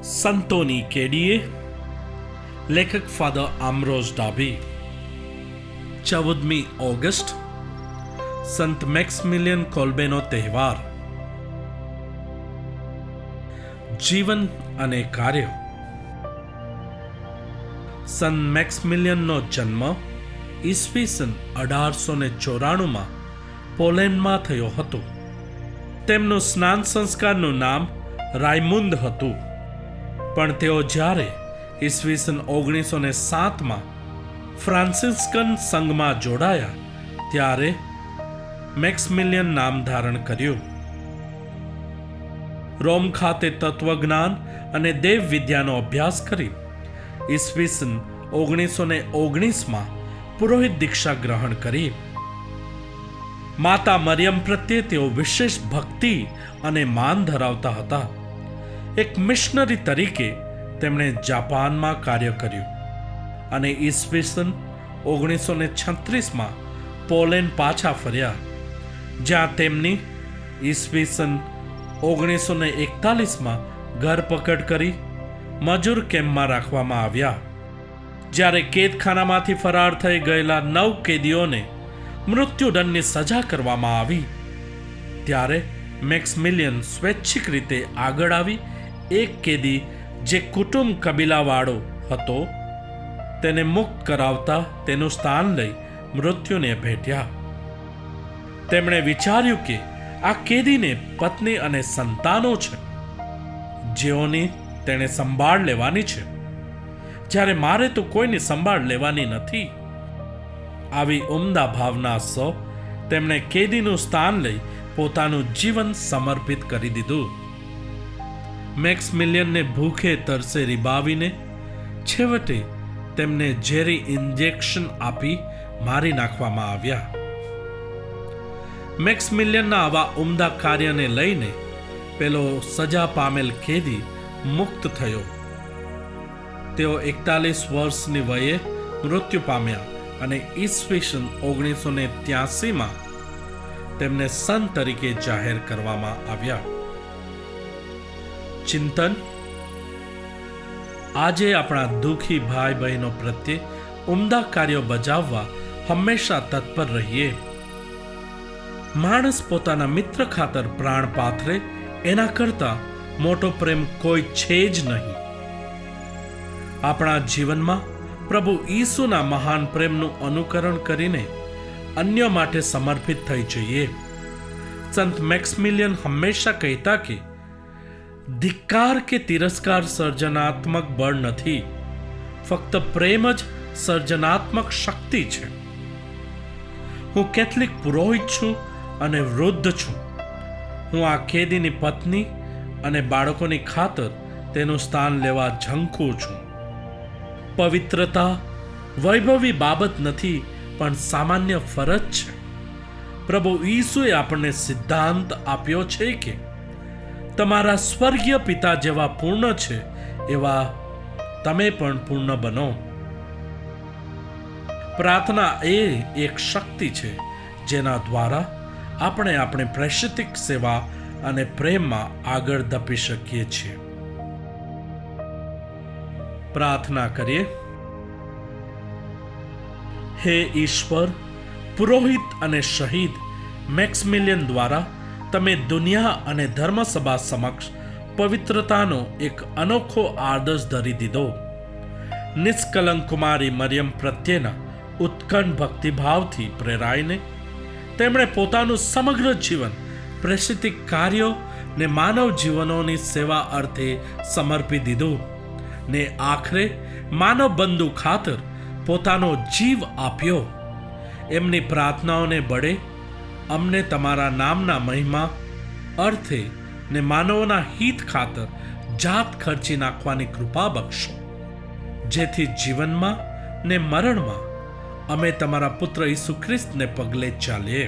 સંતોની કેડીએ. લેખક father આમ્બ્રોઝ Dabhi. 14મી August સંત મેક્સમિલિયન કોલ્બેનો તહેવાર. જીવન અને કાર્ય. સંત મેક્સમિલિયનનો જન્મ ઈસવીસન 1894 પોલેન્ડમાં થયો હતો. તેમનું સ્નાન સંસ્કારનું નામ રાયમુંદ હતું, પણ તેઓ જ્યારે ઈસવીસન 1907 ફ્રાન્સિસ્કન સંઘમાં જોડાયા ત્યારે મેક્સમિલિયન નામ ધારણ કર્યું. રોમ ખાતે તત્વજ્ઞાન અને દેવ વિદ્યાનો અભ્યાસ કરી ઈસવીસન 1919 પુરોહિત દીક્ષા ગ્રહણ કરી. માતા મરિયમ પ્રત્યે તેઓ વિશેષ ભક્તિ અને માન ધરાવતા હતા. એક મિશનરી તરીકે તેમણે જાપાનમાં કાર્ય કર્યું અને ઈસવીસન 1936 પોલેન્ડ પાછા ફર્યા, જ્યાં તેમની ઈસવીસન 1941 ધરપકડ કરી મજૂર કેમ્પમાં રાખવામાં આવ્યા. જ્યારે કેદખાનામાંથી ફરાર થઈ ગયેલા 9 કેદીઓને મૃત્યુદંડની સજા કરવામાં આવી, ત્યારે મેક્સમિલિયન સ્વૈચ્છિક રીતે આગળ આવી એક કેદી જે કુટુંબ કબીલાવાળો હતો તેને મુક્ત કરાવતા તેનું સ્થાન લઈ મૃત્યુને ભેટ્યા. તેમણે વિચાર્યું કે આ કેદીને પત્ની અને સંતાનો છે, જેઓની તેણે સંભાળ લેવાની છે, જ્યારે મારે તો કોઈની સંભાળ લેવાની નથી. આવી ઉમદા ભાવના સો તેમણે કેદીનું સ્થાન લઈ પોતાનું જીવન સમર્પિત કરી દીધું. મેક્સમિલિયનને ભૂખે તરસે રીબાવીને છેવટે તેમને ઝેરી ઇન્જેક્શન આપી મારી નાખવામાં આવ્યા. મેક્સમિલિયનના આવા ઉમદા કાર્યને લઈને પેલો સજા પામેલ કેદી મુક્ત થયો. તેઓ 41 વર્ષની વયે મૃત્યુ પામ્યા અને ઈસવીસન 1983 તેમને સંત તરીકે જાહેર કરવામાં આવ્યા. ચિંતન. આજે આપણા દુઃખી ભાઈ બહેનો પ્રત્યે ઉમદા કાર્યો બજાવવા હંમેશા તત્પર રહીએ. માણસ પોતાના મિત્ર ખાતર પ્રાણ પાથરે એના કરતા મોટો પ્રેમ કોઈ છે જ નહીં. આપણા જીવનમાં પ્રભુ ઈસુના મહાન પ્રેમનું અનુકરણ કરીને અન્ય માટે સમર્પિત થઈ જઈએ. સંત મેક્સમિલિયન હંમેશા કહેતા કે ધિક્કાર કે તિરસ્કાર સર્જનાત્મક બળ નથી, ફક્ત પ્રેમ જ સર્જનાત્મક શક્તિ છે. હું કેથલિક પુરોહિત છું અને વૃદ્ધ છું. હું આ કેદીની પત્ની અને બાળકોની ખાતર તેનું સ્થાન લેવા ઝંખું છું. પવિત્રતા વૈભવી બાબત નથી, પણ સામાન્ય ફરજ છે. પ્રભુ ઈસુએ આપણને સિદ્ધાંત આપ્યો છે કે તમારા સ્વર્ગીય પિતા જેવા પૂર્ણ છે એવા તમે પણ પૂર્ણ બનો. પ્રાર્થના એ એક શક્તિ છે જેના દ્વારા આપણે આપણી પ્રેષિતિક સેવા અને પ્રેમમાં આગળ ધપી શકીએ છીએ. પ્રાર્થના કરીએ. હે ઈશ્વર, પુરોહિત અને શહીદ મેક્સમિલિયન દ્વારા તમે દુનિયા અને ધર્મસભા સમક્ષ પવિત્રતાનો એક અનોખો આદર્શ ધરી દીધો. નિષ્કલંક કુમારી મરિયમ પ્રત્યેના ઉત્કંઠ ભક્તિભાવથી પ્રેરાઈને તેમણે પોતાનું સમગ્ર જીવન પ્રેષિતિક કાર્યો ને માનવ જીવનોની સેવા અર્થે સમર્પી દીધું ને આખરે માનવ બંધુ ખાતર પોતાનો જીવ આપ્યો. એમની પ્રાર્થનાઓને બળે અમને તમારા નામના મહિમા અર્થે ને માનવોના હિત ખાતર જાત ખર્ચી નાખવાની કૃપા બક્ષો, જેથી જીવનમાં ને મરણમાં અમે તમારા પુત્ર ઈસુ ખ્રિસ્તને પગલે ચાલીએ.